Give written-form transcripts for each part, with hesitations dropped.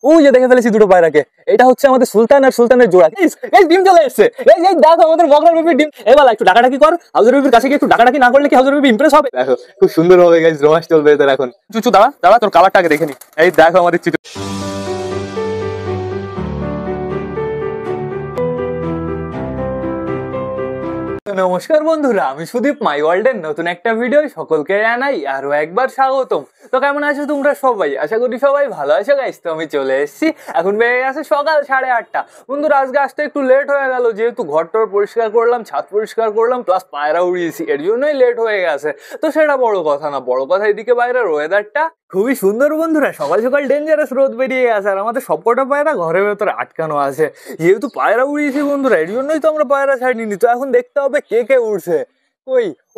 ওই যে দেখে ফেলেছি দুটো পায়রাকে। এটা হচ্ছে আমাদের সুলতান আর সুলতানের জোড়া। ডিম চলে এসছে। এই দেখো আমাদের মগরার বেবির ডিম। এবার একটু ডাকাডাকি কর, হাউজের বেবির কাছে গিয়ে একটু ডাকাডাকি না করলে কি হাউজের বেবি ইমপ্রেস হবে? দেখো খুব সুন্দর হবে গাইস, রোমান্স চলবে এদের এখন। চুচু দাঁড়া দাঁড়া, তোর কালারটাকে দেখে নি। এই দেখো আমাদের চিতু। নমস্কার বন্ধুরা, আমি সুদীপ, মাই ওয়ার্ল্ডের নতুন একটা ভিডিও সকলকে জানাই আরো একবার স্বাগতম। তো কেমন আছো তোমরা সবাই? আশা করি সবাই ভালো আছো গাইস। তো আমি চলে এসেছি, এখন বেজে গেছে সকাল 8:30। বন্ধুরা আজকে আসতে একটু লেট হয়ে গেল, যেহেতু ঘরটর পরিষ্কার করলাম, ছাদ পরিষ্কার করলাম, প্লাস পায়রা উড়িয়েছি, এর জন্যই লেট হয়ে গেছে। তো সেটা বড় কথা না, বড় কথা এদিকে বাইরের ওয়েদারটা খুবই সুন্দর বন্ধুরা। সকাল সকাল ডেঞ্জারাস রোদ বেরিয়ে গেছে, আর আমাদের সবকটা পায়রা ঘরের ভেতরে আটকানো আছে। যেহেতু পায়রা উড়িয়েছি বন্ধুরা, এর জন্যই তো আমরা পায়রা ছাড়িনি। তো এখন দেখতে হবে কে কে উড়ছে।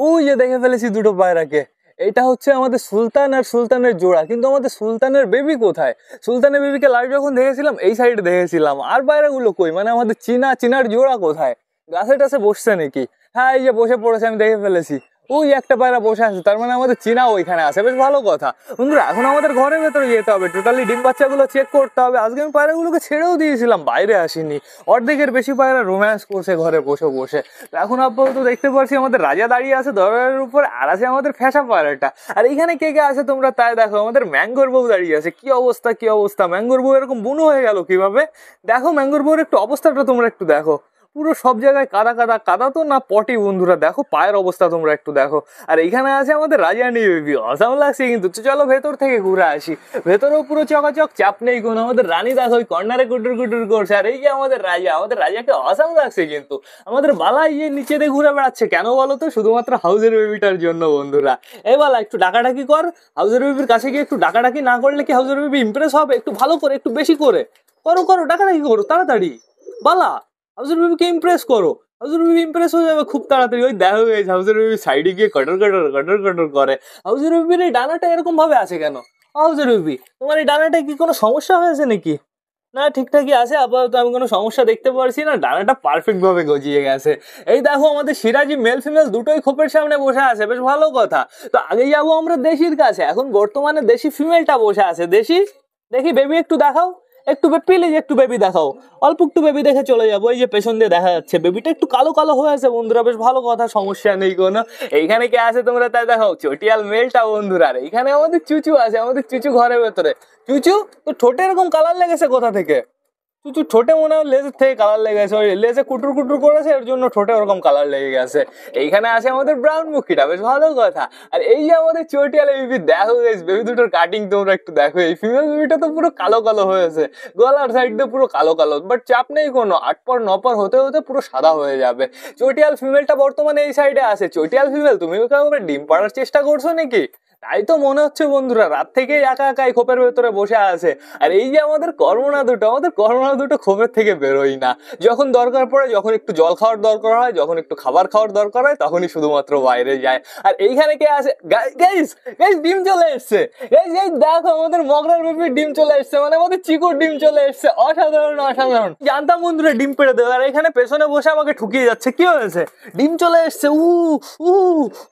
ওই যে দেখে ফেলেছি দুটো পায়রাকে। এটা হচ্ছে আমাদের সুলতান আর সুলতানের জোড়া, কিন্তু আমাদের সুলতানের বেবি কোথায়? সুলতানের বেবিকে লাইভ যখন দেখেছিলাম এই সাইডে দেখেছিলাম, আর পায়রাগুলো কই? মানে আমাদের চিনার জোড়া কোথায়? গাছে টাছে বসছে নাকি? হ্যাঁ এই যে বসে পড়েছে, আমি দেখে ফেলেছি। ওই একটা পায়রা বসে আছে, তার মানে আমাদের চীনা ওইখানে আছে, বেশ ভালো কথা। বন্ধুরা এখন আমাদের ঘরের ভেতরে যেতে হবে, টোটালি ডিম বাচ্চাগুলো চেক করতে হবে। আজকে আমি পায়রাগুলোকে ছেড়েও দিয়েছিলাম, বাইরে আসিনি। অর্ধেকের বেশি পায়রা রোম্যান্স করছে ঘরে বসে বসে। এখন আপাতত দেখতে পাচ্ছি আমাদের রাজা দাঁড়িয়ে আছে দরজার উপর, আর আছে আমাদের ফ্যাসা পায়রাটা। আর এইখানে কে কে আছে তোমরা তাই দেখো। আমাদের ম্যাঙ্গোর বউ দাঁড়িয়ে আছে। কি অবস্থা কি অবস্থা! ম্যাঙ্গোর বউ এরকম বুনো হয়ে গেল কিভাবে? দেখো ম্যাঙ্গোর বউর একটু অবস্থাটা তোমরা একটু দেখো। পুরো সব জায়গায় কাদা কাদা, কাদা তো না পটি বন্ধুরা। দেখো পায়ের অবস্থা তোমরা একটু দেখো। আর এইখানে আছে আমাদের রাজানি বেবি, অসাম লাগছে কিন্তু। চলো ভেতর থেকে ঘুরে আসি। ভেতরেও পুরো চকাচক, চাপ নেই কোনো। আমাদের রানী দেখো ওই কর্নারে কুটুর কুটুর করছে। আর এই যে আমাদের রাজা, আমাদের রাজাকে অসাম লাগছে কিন্তু। আমাদের বালা ইয়ে নিচে দিয়ে ঘুরে বেড়াচ্ছে কেন বলো তো? শুধুমাত্র হাউজের বেবিটার জন্য বন্ধুরা। এই বালা একটু ডাকাডাকি কর, হাউজের বেবির কাছে গিয়ে একটু ডাকাডাকি না করলে কি হাউজের বেবি ইমপ্রেস হবে? একটু ভালো করে, একটু বেশি করে করো করো, ডাকাডাকি করো তাড়াতাড়ি। বালা হাউজের বেবিকে ইমপ্রেস করো, হাউজের বেবি ইমপ্রেস হয়ে যাবে খুব তাড়াতাড়ি। ওই দেখা গেছে হাউজের বেবি সাইডে গিয়ে কটর কটর কটর কটর করে। হাউজের বেবির এই ডানাটা এরকম ভাবে আছে কেন? হাউজের বেবি তোমার এই ডানাটা কি কোনো সমস্যা হয়েছে নাকি? না ঠিকঠাকই আছে আপাতত, আমি কোনো সমস্যা দেখতে পারছি না। ডানাটা পারফেক্ট ভাবে গজিয়ে গেছে। এই দেখো আমাদের সিরাজি মেল ফিমেল দুটোই খোপের সামনে বসে আছে, বেশ ভালো কথা। তো আগে যাবো আমরা দেশির কাছে। এখন বর্তমানে দেশি ফিমেলটা বসে আছে। দেশি দেখি বেবি একটু দেখাও, একটু প্লিজ একটু বেবি দেখাও। অল্প একটু বেবি দেখে চলে যাবো। এই যে পেছন দিয়ে দেখা যাচ্ছে বেবিটা একটু কালো কালো হয়ে আছে বন্ধুরা, বেশ ভালো কথা, সমস্যা নেই কোনো। এইখানে কে আছে তোমরা তাই দেখাও, চটিয়াল মেলটা বন্ধুরা। আর এইখানে আমাদের চুচু আছে, আমাদের চুচু ঘরের ভেতরে। চুচু তো ঠোঁটে এরকম কালার লেগেছে কোথা থেকে? চুচু ঠোঁটে মনে হয় লেজের থেকে কালার লেগেছে, ওই লেজে কুটুর কুটুর করেছে, এর জন্য ঠোঁটে ওরকম কালার লেগে গেছে। এইখানে আছে আমাদের ব্রাউন মুখিটা, বেশ ভালো কথা। আর এই যে আমাদের চটিয়ালে বেবি, দেখো গাইস বেবি দুটোর কাটিং তোমরা একটু দেখো। এই ফিমেল বেবিটা তো পুরো কালো কালো হয়েছে, গলার সাইড দিয়ে পুরো কালো কালো, বাট চাপ নেই কোনো। 8 পর 9 পর হতে হতে পুরো সাদা হয়ে যাবে। চটিয়াল ফিমেলটা বর্তমানে এই সাইডে আছে। চটিয়াল ফিমেল তুমি ওকে ডিম পাড়ার চেষ্টা করছো নাকি? তাই তো মনে হচ্ছে বন্ধুরা, রাত থেকে একা একাই খোপের ভেতরে বসে আছে। আর এই যে আমাদের কর্মনা দুটো, আমাদের কর্মনা দুটো খোপের থেকে বেরোই না। যখন দরকার পড়ে, যখন একটু জল খাওয়ার দরকার হয়, যখন একটু খাবার খাওয়ার দরকার হয়, তখনই শুধুমাত্র বাইরে যায়। আর এইখানে কে আছে? গাইস গাইস ডিম চলে এসছে। এই দেখো আমাদের মগরার বেবির ডিম চলে এসছে, মানে আমাদের চিকুর ডিম চলে এসছে। অসাধারণ অসাধারণ, জানতাম বন্ধুরা ডিম পেড়ে দেবে। আর এখানে পেছনে বসে আমাকে ঠুকিয়ে যাচ্ছে। কি হয়েছে? ডিম চলে এসছে। উ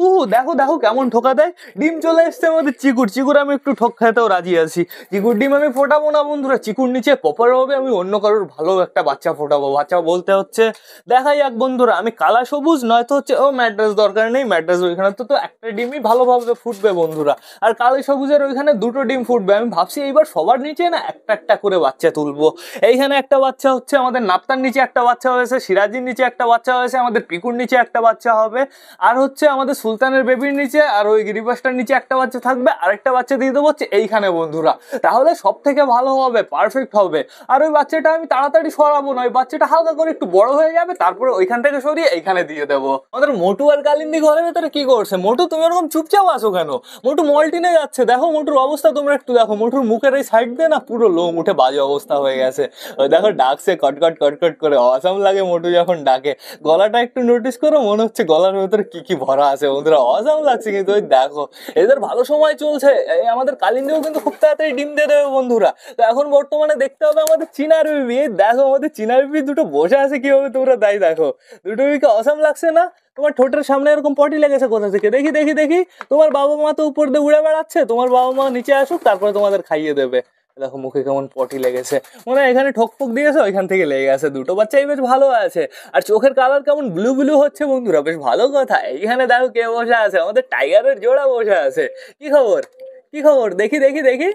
উ দেখো দেখো কেমন ঠোকা দেয়। ডিম চলে এসছে আমাদের চিকুর। আমি একটু ঠক খাইতেও রাজি আছি। চিকুর ডিম আমি ফোটাবো না বন্ধুরা, চিকুর নিচে পপার হবে, আমি অন্য কারোর ভালো একটা বাচ্চা ফোটাবো। বাচ্চা বলতে হচ্ছে দেখাই যাক বন্ধুরা। আমি কালা সবুজ নয়তো হচ্ছে ম্যাড্রাস দরকার নেই, ম্যাড্রাস ওইখানে তো একটা ডিমই ভালোভাবে ফুটবে বন্ধুরা। আর কালো সবুজের ওইখানে দুটো ডিম ফুটবে। আমি ভাবছি এইবার সবার নিচে না একটা একটা করে বাচ্চা তুলবো। এইখানে একটা বাচ্চা হচ্ছে, আমাদের নাপ্তার নিচে একটা বাচ্চা হয়েছে, সিরাজির নিচে একটা বাচ্চা হয়েছে, আমাদের পিকুর নিচে একটা বাচ্চা হবে, আর হচ্ছে আমাদের সুলতানের বেবির নিচে আর ওই গিরিবাসটার নিচে একটা বাচ্চা থাকবে। আরেকটা বাচ্চা দিয়ে দেবো হচ্ছে এইখানে বন্ধুরা। তাহলে সব থেকে ভালো হবে, পারফেক্ট হবে। আর ওই বাচ্চাটা আমি তাড়াতাড়ি সরাবো না, ওই বাচ্চাটা হালকা করে একটু বড় হয়ে যাবে, তারপরে ওইখান থেকে সরিয়ে এইখানে দিয়ে দেবো। আমাদের মোটু আর কালিন্দি ঘরের ভেতরে কি করছে? মোটু তুমি এরকম চুপচাপ আসো কেন? মোটু মল্টিনে যাচ্ছে। দেখো মোটুর অবস্থা তোমরা একটু দেখো। মোটুর মুখের এই সাইড দিয়ে না পুরো লোম উঠে বাজে অবস্থা হয়ে গেছে। ওই দেখো ডাকছে কটকট কটকট করে, অসাম লাগে মোটু যখন ডাকে। গলাটা একটু নোটিস করো, মনে হচ্ছে গলার ভেতরে কি কি ভরা আছে বন্ধুরা, অসাম লাগছে কিন্তু। ওই দেখো এদের ভালো সময় চলছে। আমাদের কালিন্দিও কিন্তু খুব তাড়াতাড়ি ডিম দিয়ে দেবে বন্ধুরা। তো এখন বর্তমানে দেখতে হবে আমাদের চীনার বেবি। দেখো আমাদের চীনার বেবি দুটো বসে আছে কিভাবে তোমরা তাই দেখো। দুটো বেবিকে অসাম লাগছে না? তোমার ঠোঁটের সামনে এরকম পটি লেগেছে কোথা থেকে? দেখি দেখি দেখি। তোমার বাবা মা তো উপর দিয়ে উড়ে বেড়াচ্ছে, তোমার বাবা মা নিচে আসুক, তারপরে তোমাদের খাইয়ে দেবে। দেখো মুখে কেমন পটি লেগেছে, মনে হয় এখানে ঠোক ফোক দিয়েছে ওইখান থেকে লেগে গেছে। দুটো বাচ্চাই বেশ ভালো আছে, আর চোখের কালার কেমন ব্লু ব্লু হচ্ছে বন্ধুরা, বেশ ভালো কথা। এইখানে দেখো কে বসে আছে, আমাদের টাইগারের জোড়া বসে আছে। কি খবর, কি খবর, দেখি দেখি দেখি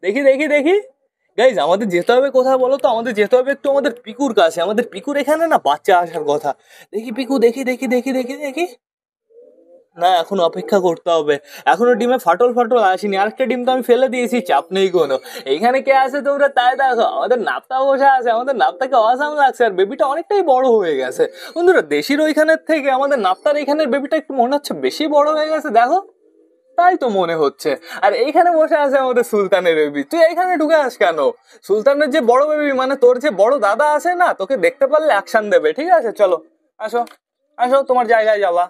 দেখি দেখি দেখি। গাইজ আমাদের যেতে হবে কোথায় বলো তো, আমাদের যেতে হবে একটু আমাদের পিকুর কাছে। আমাদের পিকুর এখানে না বাচ্চা আসার কথা। দেখি পিকু, দেখি দেখি দেখি দেখি দেখি। না এখন অপেক্ষা করতে হবে, এখনো ডিমে ফাটল ফাটল আসেনি। আরেকটা ডিম তো আমি ফেলে দিয়েছি, চাপ নেই কোনো। এইখানে কে আছে তোমরা তাই দেখো, আমাদের নাপ্তা বসে আছে। আমাদের নাপ্তাকে অসাম লাগছে, আর বেবিটা অনেকটাই বড় হয়ে গেছে বন্ধুরা। দেশির ওইখানের থেকে আমাদের নাপ্তার এইখানের বেবিটা একটু মনে হচ্ছে বেশি বড় হয়ে গেছে, দেখো তাই তো মনে হচ্ছে। আর এইখানে বসে আছে আমাদের সুলতানের বেবি। তুই এইখানে ঢুকে আস কেন? সুলতানের যে বড় বেবি, মানে তোর যে বড় দাদা আছে না, তোকে দেখতে পারলে অ্যাকশন দেবে। ঠিক আছে চলো, আসো আসো, তোমার জায়গায় যাবা,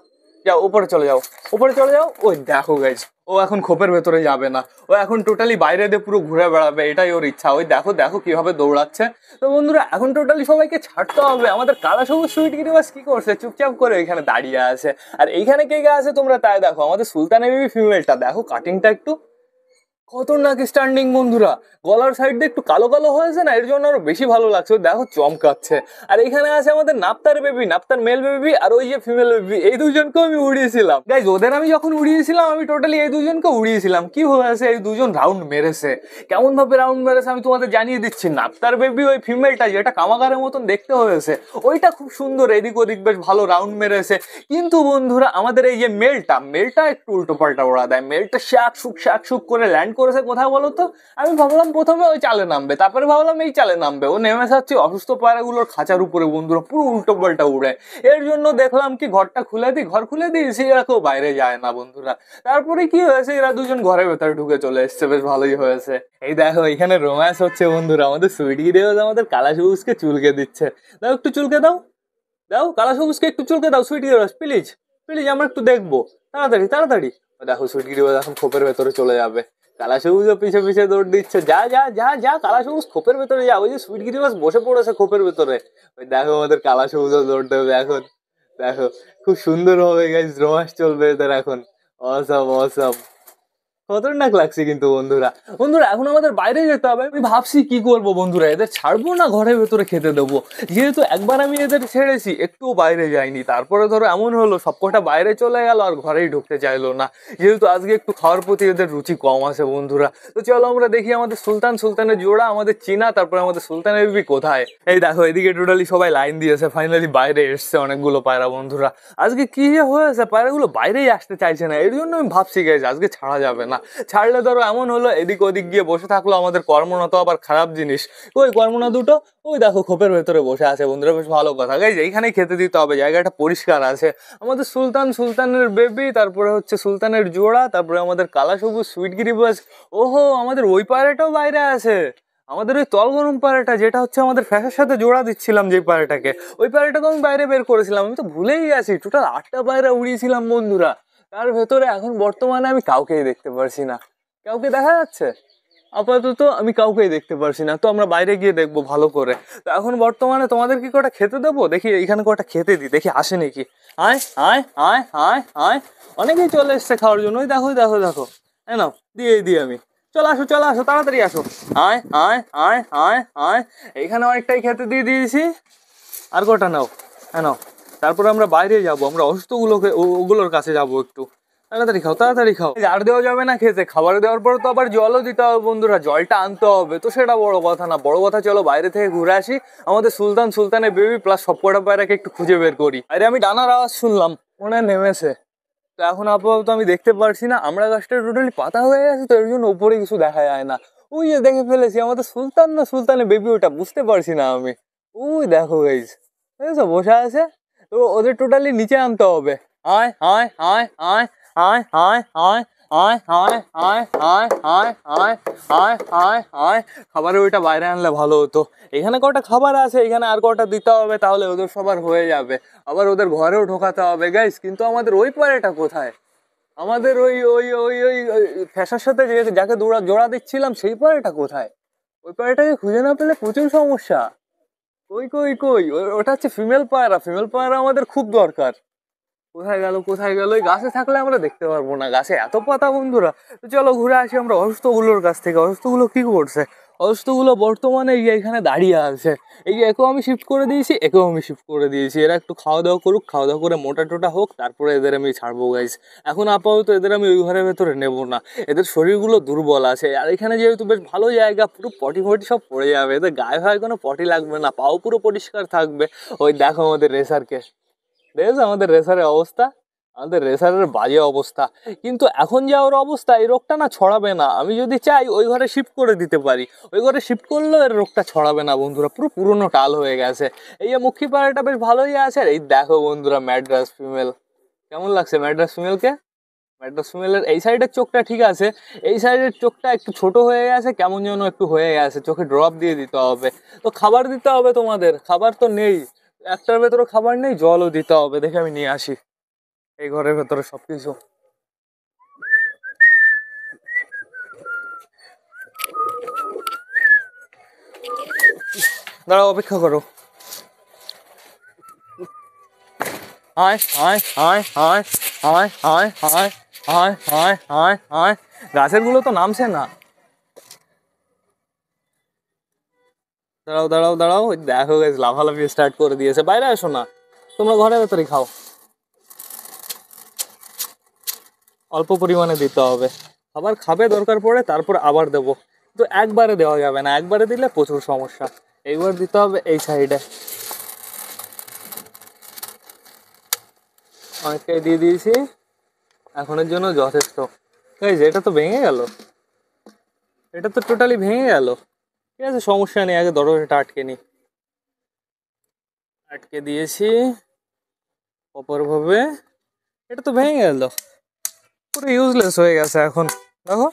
যাও উপরে চলে যাও, উপরে চলে যাও। ওই দেখো গাইজ, ও এখন খোপের ভেতরে যাবে না, ও এখন টোটালি বাইরে দিয়ে পুরো ঘুরে বেড়াবে, এটাই ওর ইচ্ছা। ওই দেখো দেখো কিভাবে দৌড়াচ্ছে। তো বন্ধুরা এখন টোটালি সবাইকে ছাড়তে হবে। আমাদের কালা সবুজ সুইট গিরিবাস কি করছে, চুপচাপ করে এখানে দাঁড়িয়ে আছে। আর এইখানে কে কে আছে তোমরা তাই দেখো, আমাদের সুলতানের বেবি ফিমেলটা দেখো, কাটিংটা একটু খতরনাক স্ট্যান্ডিং বন্ধুরা। গলার সাইড দিয়ে একটু কালো কালো হয়েছে না, এর জন্য আরো বেশি ভালো লাগছে। দেখো চমকাচ্ছে। আর এখানে আছে আমাদের নাপ্তার বেবি, নাপ্তার মেল বেবি, আর ওই যে ফিমেল বেবি। এই দুজনকে আমি উড়িয়েছিলাম গাইজ, ওদের আমি যখন উড়িয়েছিলাম আমি টোটালি এই দুজনকে উড়িয়েছিলাম। কি হয়েছে, এই দুজন রাউন্ড মেরেছে। কেমন ভাবে রাউন্ড মেরেছে আমি তোমাদের জানিয়ে দিচ্ছি। নাপ্তার বেবি ওই ফিমেলটা যেটা কামাগারের মতন দেখতে হয়েছে, ওইটা খুব সুন্দর এদিক ওদিক বেশ ভালো রাউন্ড মেরেছে। কিন্তু বন্ধুরা আমাদের এই যে মেলটা, মেলটা একটু উল্টো পাল্টা ওড়া দেয়। মেলটা শাক শুক করে ল্যান্ড করেছে কোথায় বলো তো? আমি ভাবলাম প্রথমে ওই চালে নামবে, তারপরে ভাবলাম এই চালে নামবে। ও নেমে যাচ্ছে অসুস্থ পায়রাগুলোর খাঁচার উপরে বন্ধুরা, পুরো উল্টো পাল্টা উড়ে। এর জন্য দেখলাম কি ঘরটা খুলে দিই, ঘর খুলে দিয়েছি, এরা কেউ বাইরে যায় না বন্ধুরা। তারপরে কি হয়েছে, এরা দুজন ঘরের ভেতরে ঢুকে চলে এসছে, বেশ ভালোই হয়েছে। এই দেখো এখানে রোম্যান্স হচ্ছে বন্ধুরা, আমাদের সুইটি দেওয়া আমাদের কালা সবুজকে চুলকে দিচ্ছে। দাও একটু চুলকে দাও, দাও কালা সবুজকে একটু চুলকে দাও সুইটি দেওয়া, প্লিজ প্লিজ, আমরা একটু দেখবো, তাড়াতাড়ি তাড়াতাড়ি। দেখো সুইটি দেওয়া এখন খোপের ভেতরে চলে যাবে। কালা সবুজও পিছে পিছে দৌড় দিচ্ছে, যা যা যা যা কালা সবুজ খোপের ভেতরে যা। ওই যে সুইট গিরিবাস বসে পড়েছে খোপের ভেতরে, ওই দেখো আমাদের কালা সবুজও দৌড় দেবে এখন। দেখো খুব সুন্দর হবে গাইস, রোমান্স চলবে এদের এখন। অসাম অসাম, খতরনাক লাগছে কিন্তু বন্ধুরা। বন্ধুরা এখন আমাদের বাইরে যেতে হবে। আমি ভাবছি কি করব বন্ধুরা, এদের ছাড়বো না ঘরের ভেতরে খেতে দেবো। যেহেতু একবার আমি এদের ছেড়েছি, একটুও বাইরে যায়নি, তারপরে ধরো এমন হলো সবকটা বাইরে চলে গেল আর ঘরেই ঢুকতে চাইলো না। যেহেতু আজকে একটু খাওয়ার প্রতি এদের রুচি কম আছে বন্ধুরা। তো চলো আমরা দেখি আমাদের সুলতানের জোড়া, আমাদের চীনা, তারপরে আমাদের সুলতানের বেবি কোথায়। এই দেখো এদিকে টোটালি সবাই লাইন দিয়েছে, ফাইনালি বাইরে এসছে অনেকগুলো পায়রা বন্ধুরা। আজকে কি যে হয়েছে, পায়রাগুলো বাইরেই আসতে চাইছে না। এর জন্য আমি ভাবছি গাইজ আজকে ছাড়া যাবে না। ছাড়লে ধরো এমন হলো এদিক ওদিক গিয়ে বসে থাকলো আমাদের কর্মনা, তো আবার খারাপ জিনিস। ওই কর্মনা দুটো ওই দেখো খোপের ভেতরে বসে আছে বন্ধুরা, বেশ ভালো কথা। গাইজ এইখানেই খেতে দিতে হবে, জায়গাটা পরিষ্কার আছে। আমাদের সুলতানের বেবি, তারপরে হচ্ছে সুলতানের জোড়া, তারপরে আমাদের কালা সবুজ সুইট গিরিবাস। ওহো আমাদের ওই পায়রাটাও বাইরে আছে, আমাদের ওই তল গরম পায়রাটা, যেটা হচ্ছে আমাদের ফ্যাশের সাথে জোড়া দিচ্ছিলাম যে পায়রাটাকে, ওই পায়রাটাকে আমি বাইরে বের করেছিলাম। আমি তো ভুলেই গেছি, টোটাল 8টা পায়রা উড়িয়েছিলাম বন্ধুরা। তার ভেতরে এখন বর্তমানে আমি কাউকেই দেখতে পারছি না। কাউকে দেখা যাচ্ছে? আপাতত আমি কাউকেই দেখতে পারছি না। তো আমরা বাইরে গিয়ে দেখবো ভালো করে। তো এখন বর্তমানে তোমাদের কি কটা খেতে দেবো, দেখি এখানে কটা খেতে দিই, দেখি আসে নাকি। আয় আয় আয় আয় আয়, অনেকেই চলে এসছে খাওয়ার জন্য। ওই দেখো দেখো দেখো, হ্যাঁ নাও দিয়ে দিই আমি। চলে আসো চলে আসো, তাড়াতাড়ি আসো। আয় আয় আয় আয় আয়, এখানে অনেকটাই খেতে দিয়ে দিয়েছি, আর কটা নাও, হ্যাঁ নাও। তারপরে আমরা বাইরে যাবো, আমরা অসুস্থগুলোকে ওগুলোর কাছে যাবো একটু। তাড়াতাড়ি খাও তাড়াতাড়ি খাও। আর দেওয়া যাবে না খেতে, খাবার দেওয়ার পরে তো আবার জলও দিতে হবে বন্ধুরা, জলটা আনতে হবে। তো সেটা বড় কথা না, বড় কথা চলো বাইরে থেকে ঘুরে আসি, আমাদের সুলতানের বেবি প্লাস সবকটা পায়রাকে একটু খুঁজে বের করি। আরে আমি ডানার আওয়াজ শুনলাম, মনে হয় নেমেছে। তো এখন আপাতত আমি দেখতে পারছি না, আমরা গাছটা টোটালি পাতা হয়ে গেছে, তো এর জন্য উপরে কিছু দেখা যায় না। ওই যে দেখে ফেলেছি আমাদের সুলতানের বেবি, ওটা বুঝতে পারছি না আমি। ওই দেখো গাইস, দেখেছো বসে আছে। তো ওদের টোটালি নিচে আনতে হবে। আয় আয় আয় আয় আয় আয় আয় আয় আয় আয় আয় আয় আয় আয় আয় আয়, খাবারের ওইটা বাইরে আনলে ভালো হতো। এখানে কটা খাবার আছে, এখানে আর কটা দিতে হবে, তাহলে ওদের সবার হয়ে যাবে। আবার ওদের ঘরেও ঢোকাতে হবে গাইস। কিন্তু আমাদের ওই পায়রাটা কোথায়? আমাদের ওই ওই ওই ওই ফ্যাশার সাথে যাকে জোড়া দিচ্ছিলাম সেই পায়রাটা কোথায়? ওই পায়রাটাকে খুঁজে না পেলে প্রচুর সমস্যা। কই কই কই, ওটা হচ্ছে ফিমেল পায়রা, ফিমেল পায়রা আমাদের খুব দরকার। কোথায় গেল কোথায় গেল? ওই গাছে থাকলে আমরা দেখতে পারবো না, গাছে এত পাতা বন্ধুরা। তো চলো ঘুরে আসি আমরা অসুস্থগুলোর কাছ থেকে। অসুস্থগুলো কি করছে? অসুস্থগুলো বর্তমানে এখানে দাঁড়িয়ে আছে। এই যে একেও আমি শিফট করে দিয়েছি, একেও আমি শিফট করে দিয়েছি। এরা একটু খাওয়া দাওয়া করুক, খাওয়া দাওয়া করে মোটা টোটা হোক, তারপরে এদের আমি ছাড়বো গাইস। এখন আপাতত এদের আমি ওই ঘরের ভেতরে নেবো না, এদের শরীরগুলো দুর্বল আছে। আর এখানে যেহেতু বেশ ভালো জায়গা, পুরো পটি ফটি সব পড়ে যাবে, এদের গায়ে ভায়ে কোনো পটি লাগবে না, পাও পুরো পরিষ্কার থাকবে। ওই দেখো আমাদের রেসারকে, দেখেছো আমাদের রেসারের অবস্থা? আমাদের রেসারের বাজে অবস্থা। কিন্তু এখন যা ওর অবস্থা, এই রোগটা না ছড়াবে না। আমি যদি চাই ওই ঘরে শিফট করে দিতে পারি, ওই ঘরে শিফট করলেও এর রোগটা ছড়াবে না বন্ধুরা, পুরো পুরনো টাল হয়ে গেছে। এই যে মুখী পাড়াটা বেশ ভালোই আছে। আর এই দেখো বন্ধুরা ম্যাড্রাস ফিমেল, কেমন লাগছে ম্যাড্রাস ফিমেলকে? ম্যাড্রাস ফিমেলের এই সাইডের চোখটা ঠিক আছে, এই সাইডের চোখটা একটু ছোট হয়ে গেছে, কেমন যেন একটু হয়ে গেছে, চোখে ড্রপ দিয়ে দিতে হবে। তো খাবার দিতে হবে তোমাদের, খাবার তো নেই, একটার ভেতরে খাবার নেই, জলও দিতে হবে। দেখে আমি নিয়ে আসি এই ঘরের ভেতরে সবকিছু। দাঁড়াও, অপেক্ষা করো। আয় আয় আয় আয় আয় আয় আয় আয় আয় আয় আয়। গাছের গুলো তো নামছে না। দাঁড়াও দাঁড়াও দাঁড়াও, ওই দেখো গাছ লাফালাফি স্টার্ট করে দিয়েছে। বাইরে আসো না, তোমরা ঘরের ভেতরে খাও। অল্প পরিমাণে দিতে হবে, আবার খাবে দরকার পড়ে তারপর আবার দেবো। তো একবারে দেওয়া যাবে না, একবারে দিলে প্রচুর সমস্যা। এইবার দিতে হবে এই সাইডে। অনেকটাই দিয়ে দিয়েছি, এখনের জন্য যথেষ্ট। এই যে এটা তো ভেঙে গেল, এটা তো টোটালি ভেঙে গেল। ঠিক আছে, সমস্যা নেই, আগে ধরো এটা আটকে নি। আটকে দিয়েছি অপরভাবে, এটা তো ভেঙে গেল, পুরো ইউজলেস হয়ে গেছে এখন। দেখো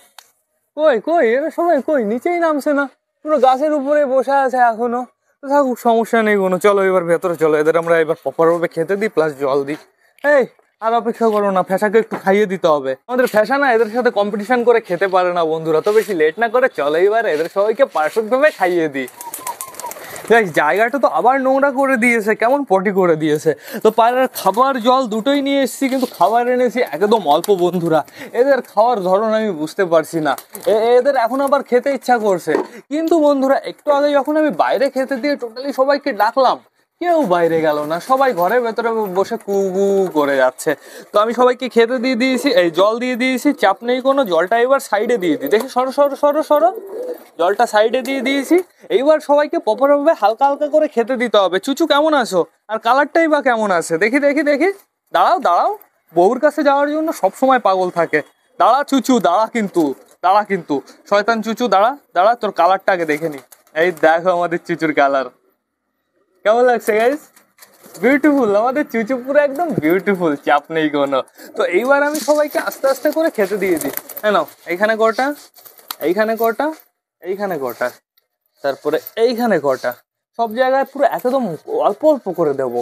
কই কই এরা সবাই কই, নিচেই নামছে না, পুরো গাছের উপরে বসে আছে এখনো। তো থাকুক, সমস্যা নেই কোনো। চলো এবার ভেতরে চলো, এদের আমরা এবার প্রপারভাবে খেতে দিই, প্লাস জল দিই। এই আর অপেক্ষা করো না, ফ্যাসাকে একটু খাইয়ে দিতে হবে। আমাদের ফ্যাসা না এদের সাথে কম্পিটিশন করে খেতে পারে না বন্ধুরা। তো বেশি লেট না করে চলো এবার এদের সবাইকে পারফেক্ট ভাবে খাইয়ে দিই। জায়গাটা তো আবার নোংরা করে দিয়েছে, কেমন পটি করে দিয়েছে। তো পায়রার খাবার জল দুটোই নিয়ে এসেছি, কিন্তু খাবার এনেছি একদম অল্প বন্ধুরা। এদের খাওয়ার ধরন আমি বুঝতে পারছি না। এদের এখন আবার খেতে ইচ্ছা করছে, কিন্তু বন্ধুরা একটু আগে যখন আমি বাইরে খেতে দিয়ে টোটালি সবাইকে ডাকলাম, কেউ বাইরে গেল না, সবাই ঘরের ভেতরে বসে কু কু করে যাচ্ছে। তো আমি সবাইকে খেতে দিয়ে দিয়েছি, এই জল দিয়ে দিয়েছি, চাপ নেই কোনো। জলটা এবার সাইডে দিয়ে দিই, দেখি সরো সরো সরো সরো, জলটা সাইডে দিয়ে দিয়েছি। এইবার সবাইকে প্রপারভাবে হালকা হালকা করে খেতে দিতে হবে। চুচু কেমন আছো? আর কালারটাই বা কেমন আছে দেখি দেখি দেখি। দাঁড়াও দাঁড়াও, বউর কাছে যাওয়ার জন্য সব সময় পাগল থাকে। দাঁড়া চুচু, দাঁড়া কিন্তু, দাঁড়া কিন্তু, শয়তান চুচু দাঁড়া দাঁড়া, তোর কালারটা আগে দেখে নি। এই দেখো আমাদের চুচুর কালার, কেমন লাগছে গাইস? বিউটিফুল, আমাদের চুচু পুরো একদম বিউটিফুল, চাপ নেই কোনো। তো এইবার আমি সবাইকে আস্তে আস্তে করে খেতে দিয়ে দিই। হ্যাঁ নাও, এইখানে কটা, এইখানে কটা, এইখানে কটা, তারপরে এইখানে কটা, সব জায়গায় পুরো একদম অল্প অল্প করে দেবো।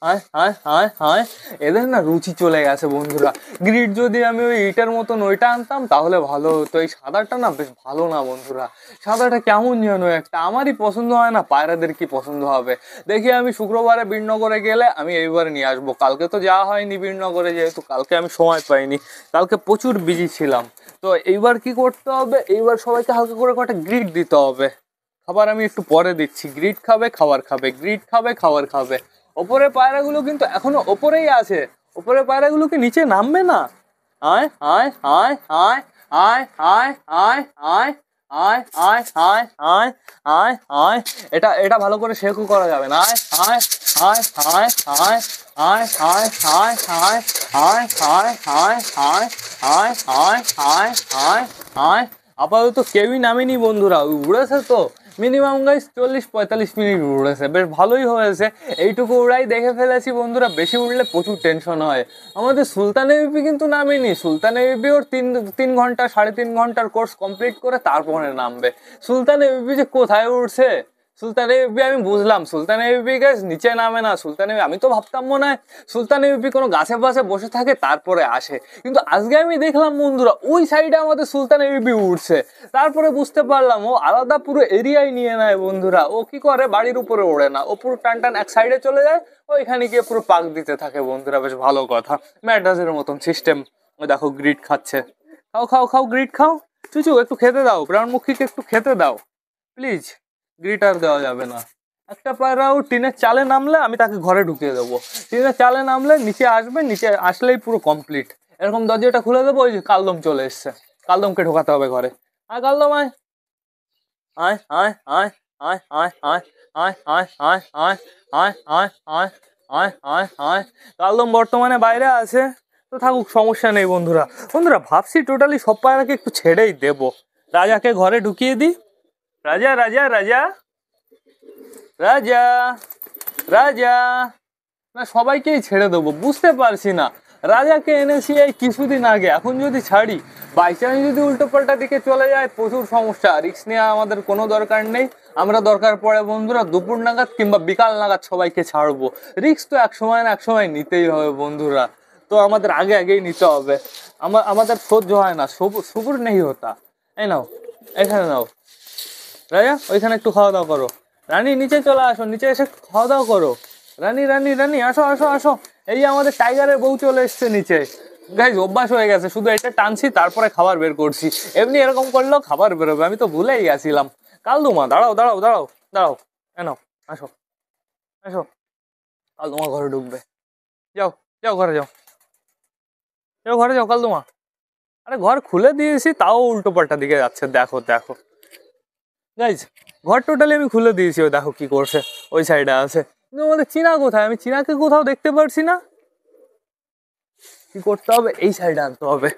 আয় আয় আয় আয়। এদের না রুচি চলে গেছে বন্ধুরা। গ্রিড যদি আমি ওই ইটার মতন ওইটা আনতাম তাহলে ভালো হতো, এই সাদাটা না বেশ ভালো না বন্ধুরা। সাদাটা কেমন যেন একটা, আমারই পছন্দ হয় না, পায়রাদের কি পছন্দ হবে। দেখি আমি শুক্রবারে বীরনগরে গেলে আমি এইবার নিয়ে আসবো। কালকে তো যাওয়া হয়নি বীরনগরে, যেহেতু কালকে আমি সময় পাইনি, কালকে প্রচুর বিজি ছিলাম। তো এইবার কি করতে হবে, এইবার সবাইকে হালকা করে কটা গ্রিড দিতে হবে। খাবার আমি একটু পরে দিচ্ছি, গ্রিড খাবে খাবার খাবে, গ্রিড খাবে খাবার খাবে। ওপরে পায়রাগুলো কিন্তু এখনো ওপরেই আছে, ওপরে পায়রাগুলো কি নিচে নামবে না? আয় আয় আয় আয় আয় আয় আয় আয় আয় আয় আয় আয় আয় আয়। এটা এটা ভালো করে শেকও করা যাবে না। আয় আয় আয় আয় আয় আয় আয় আয় আয় আয় আয় আয় আয় আয় আয় আয় আয় আয়। আপাতত কেউই নামেনি বন্ধুরা, উড়েছে তো মিনিমাম গাইস 40-45 মিনিট উড়েছে, বেশ ভালোই হয়েছে। এইটুকু উড়াই দেখে ফেলেছি বন্ধুরা, বেশি উড়লে প্রচুর টেনশন হয়। আমাদের সুলতান এবিপি কিন্তু নামেনি, সুলতান এবিপি ওর তিন ঘন্টা 3.5 ঘন্টার কোর্স কমপ্লিট করে তারপরে নামবে। সুলতান এবিপি যে কোথায় উঠছে সুলতান এবিপি আমি বুঝলাম, সুলতান এবিপি গাইস নিচে নামে না। সুলতান এবিপি আমি তো ভাবতাম মনে হয় সুলতান এবিপি কোনো গাছে পাশে বসে থাকে তারপরে আসে, কিন্তু আজকে আমি দেখলাম বন্ধুরা ওই সাইডে আমাদের সুলতান এবিপি উঠছে। তারপরে বুঝতে পারলাম ও আলাদা পুরো এরিয়ায় নিয়ে নেয় বন্ধুরা। ও কি করে, বাড়ির উপরে ওড়ে না, ও পুরো টান টান এক সাইডে চলে যায়, ওইখানে গিয়ে পুরো পাক দিতে থাকে বন্ধুরা। বেশ ভালো কথা, ম্যাড্রাসের মতন সিস্টেম। ওই দেখো গ্রিড খাচ্ছে, খাও খাও খাও গ্রিড খাও। চুচু একটু খেতে দাও, প্রাণমুখীকে একটু খেতে দাও প্লিজ। গ্রিট আর দেওয়া যাবে না। একটা পায়রাও টিনের চালে নামলে আমি তাকে ঘরে ঢুকিয়ে দেবো। টিনের চালে নামলে নিচে আসবে, নিচে আসলেই পুরো কমপ্লিট। এরকম দরজাটা খুলে দেবো, ওই যে কালদম চলে এসছে, কালদমকে ঢোকাতে হবে ঘরে। আয় কালদম আয়, আয় আয় আয় আয় আয় আয় আয় আয় আয় আয় আয় আয় আয় আয় আয় আয়। কালদম বর্তমানে বাইরে আছে, তো থাকুক, সমস্যা নেই বন্ধুরা। বন্ধুরা ভাবছি টোটালি সব পায়রাকে একটু ছেড়েই দেবো, রাজাকে ঘরে ঢুকিয়ে দিই। রাজা রাজা রাজা রাজা রাজা, না সবাইকেই ছেড়ে দেবো, বুঝতে পারছি না। রাজাকে এনেছি এই কিছুদিন আগে, এখন যদি ছাড়ি বাই চান্স যদি উল্টো পাল্টা দিকে চলে যায় প্রচুর সমস্যা। রিস্ক নেওয়া আমাদের কোনো দরকার নেই। আমরা দরকার পড়ে বন্ধুরা দুপুর নাগাদ কিংবা বিকাল নাগাদ সবাইকে ছাড়বো। রিস্ক তো এক সময় না এক সময় নিতেই হবে বন্ধুরা, তো আমাদের আগে আগেই নিতে হবে। আমাদের সহ্য হয় না, সবুর নেই হতা। এই নাও, এখানে নাও রাজা, ওইখানে একটু খাওয়া দাওয়া করো। রানী নিচে চলে আসো, নিচে এসে খাওয়া দাওয়া করো। রানী রানী রানী আসো আসো আসো। এই যে আমাদের টাইগারের বউ চলে এসছে নিচে। গাইজ অভ্যাস হয়ে গেছে, শুধু এটা টানছি তারপরে খাবার বের করছি। এমনি এরকম করলেও খাবার বেরোবে, আমি তো ভুলেই গেছিলাম। কালদুমা দাঁড়াও দাঁড়াও দাঁড়াও দাঁড়াও, এনো আসো আসো। কালদুমা ঘরে ঢুকবে, যাও যাও ঘরে যাও, যাও ঘরে যাও কালদুমা। আরে ঘর খুলে দিয়েছি তাও উল্টো পাল্টা দিকে যাচ্ছে, দেখো দেখো গাইজ। ঘর টোটালি আমি খুলে দিয়েছি, ওই দেখো কি করছে, ওই সাইডে আছে। কিন্তু আমাদের চীনা কোথায়, আমি চীনাকে কোথাও দেখতে পারছি না। কি করতে হবে, এই সাইডে আনতে হবে।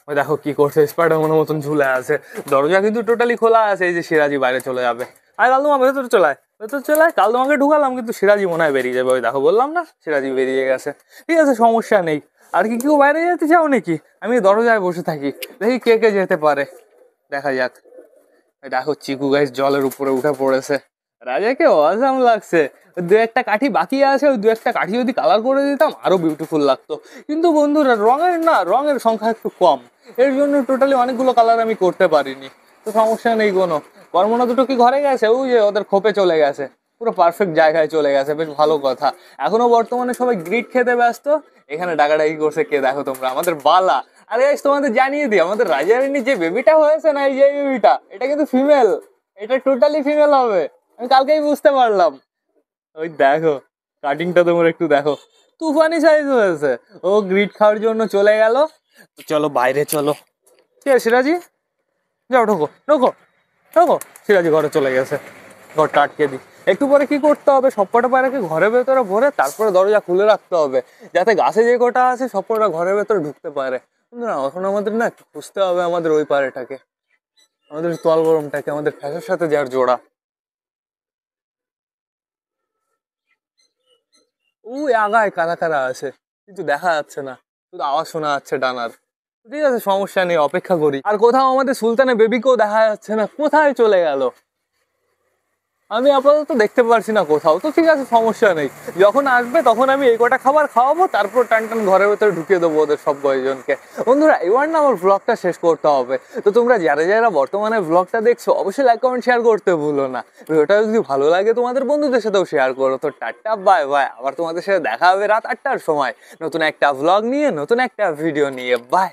ওই দেখো কি করছে, স্পাইডারম্যানের মতন ঝুলে আছে। দরজা কিন্তু টোটালি খোলা আছে, এই যে সিরাজি বাইরে চলে যাবে। আয় কালদুমা ভেতরে চলায়, ভেতরে চলায়। কালদুমাকে ঢুকালাম কিন্তু সিরাজি মনে হয় বেরিয়ে যাবে। ওই দেখো বললাম না, সিরাজি বেরিয়ে গেছে। ঠিক আছে সমস্যা নেই। আর কি কেউ বাইরে যেতে চাও নাকি? আমি দরজায় বসে থাকি, দেখি কে কে যেতে পারে, দেখা যাক। দেখো চিকু গাইস জলের উপরে উঠে পড়েছে। রাজাকে অসাম লাগছে। দু একটা কাঠি বাকি আছে, ওই দু একটা কাঠি যদি কালার করে দিতাম আরো বিউটিফুল লাগতো। কিন্তু বন্ধুরা রঙের সংখ্যা একটু কম, এর জন্য টোটালি অনেকগুলো কালার আমি করতে পারিনি। তো সমস্যা নেই কোনো। কর্মনা দুটো কি ঘরে গেছে? ওই যে ওদের খোপে চলে গেছে, পুরো পারফেক্ট জায়গায় চলে গেছে, বেশ ভালো কথা। এখনো বর্তমানে সবাই গ্রিট খেতে ব্যস্ত। এখানে ডাকাডাকি করছে কে দেখো তোমরা, আমাদের বালা। আরে তোমাদের জানিয়ে দিই, আমাদের রাজারানীর যে বেবিটা হয়েছে না, এই যে বেবিটা, এটা কিন্তু ফিমেল। এটা টোটালি ফিমেল হবে, আমি কালকেই বুঝতে পারলাম। ওই দেখো কাটিংটা তোমরা একটু দেখো, তুফানি সাইজ হয়েছে। ও গ্রিট খাওয়ার জন্য চলে গেল। তো চলো বাইরে চলো। ঠিক আছে সিরাজি, যাও ঢোকো ঢোকো ঢোকো। সিরাজি ঘরে চলে গেছে, ঘরটা আটকে দিই। একটু পরে কি করতে হবে, সবকটা পায়রাকে ঘরের ভেতরে ভরে তারপরে দরজা খুলে রাখতে হবে, যাতে গাছে যে কটা আছে সবকটা ঘরের ভেতরে ঢুকতে পারে। না এখন আমাদের না একটু খুঁজতে হবে আমাদের ওই পায়রাটাকে, আমাদের তোয়াল গরমটাকে, আমাদের ফ্যাসের সাথে যার জোড়া। ওই আগায় কারা কারা আছে কিন্তু দেখা যাচ্ছে না, শুধু আওয়াজ শোনা যাচ্ছে ডানার। ঠিক আছে সমস্যা নেই, অপেক্ষা করি। আর কোথাও আমাদের সুলতানের বেবিকেও দেখা যাচ্ছে না, কোথায় চলে গেল আমি আপাতত দেখতে পারছি না কোথাও। তো ঠিক আছে সমস্যা নেই, যখন আসবে তখন আমি এই কটা খাবার খাওয়াবো, তারপর টান টান ঘরের ভেতরে ঢুকিয়ে দেবো ওদের সব কয়জনকে। বন্ধুরা এবার না আমার ব্লগটা শেষ করতে হবে। তো তোমরা যারা যারা বর্তমানে ব্লগটা দেখছো অবশ্যই লাইক কমেন্ট শেয়ার করতে ভুলো না। ভিডিওটা যদি ভালো লাগে তোমাদের বন্ধুদের সাথেও শেয়ার করো। তো টাটা বাই বাই, আবার তোমাদের সাথে দেখা হবে রাত 8টার সময় নতুন একটা ব্লগ নিয়ে, নতুন একটা ভিডিও নিয়ে। বাই।